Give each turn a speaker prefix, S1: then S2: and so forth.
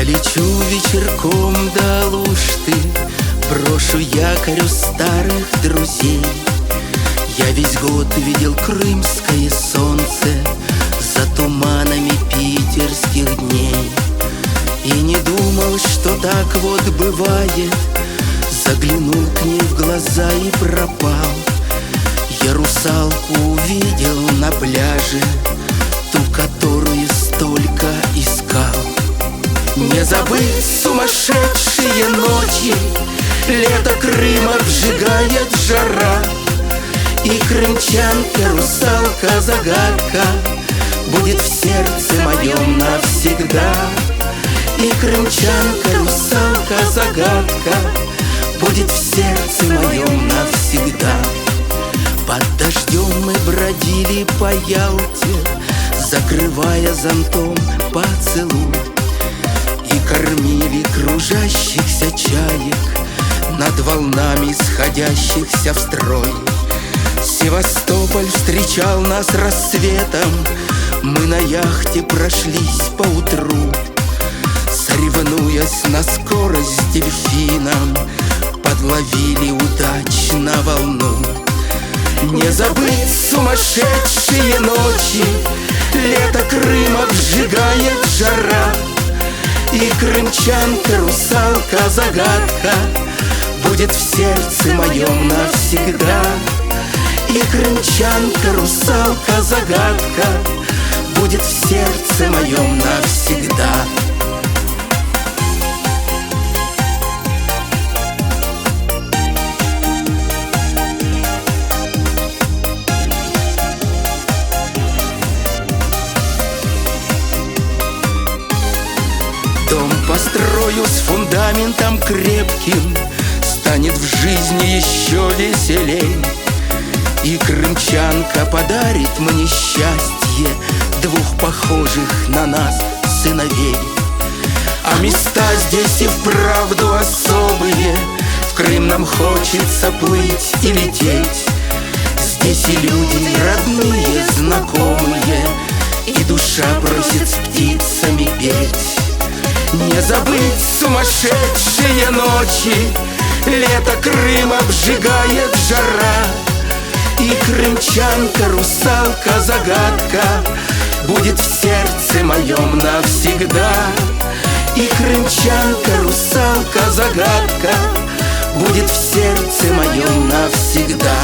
S1: лечу вечерком до Алушты, брошу якорь у старых друзей. Я весь год видел крымское солнце за туманами питерских дней. И не думал, что так вот бывает. Заглянул к ней в глаза и пропал. Я русалку увидел на пляже, ту, которую столько искал. Не забыть сумасшедшие ночи, лето Крыма обжигает жара. И крымчанка, русалка, загадка будет в сердце моем навсегда. И крымчанка, русалка, загадка будет в сердце моем навсегда. Под дождем мы бродили по Ялте, закрывая зонтом поцелуй, и кормили кружащихся чаек над волнами, сходящихся в строй. Севастополь встречал нас рассветом, мы на яхте прошлись поутру, соревнуясь на скорость с дельфином, подловили удачно волну. Не забыть сумасшедшие ночи, лето Крыма обжигает жара. И крымчанка, русалка, загадка будет в сердце моем навсегда. И крымчанка, русалка, загадка будет в сердце моем навсегда. Дом построю с фундаментом крепким, станет в жизни еще веселей. И крымчанка подарит мне счастье двух похожих на нас сыновей. А места здесь и вправду особые, в Крым нам хочется плыть и лететь. Здесь и люди родные, знакомые, и душа просит с птицами петь. Не забыть сумасшедшие ночи, лето Крыма обжигает жара. И крымчанка, русалка, загадка будет в сердце моем навсегда. И крымчанка, русалка, загадка будет в сердце моем навсегда.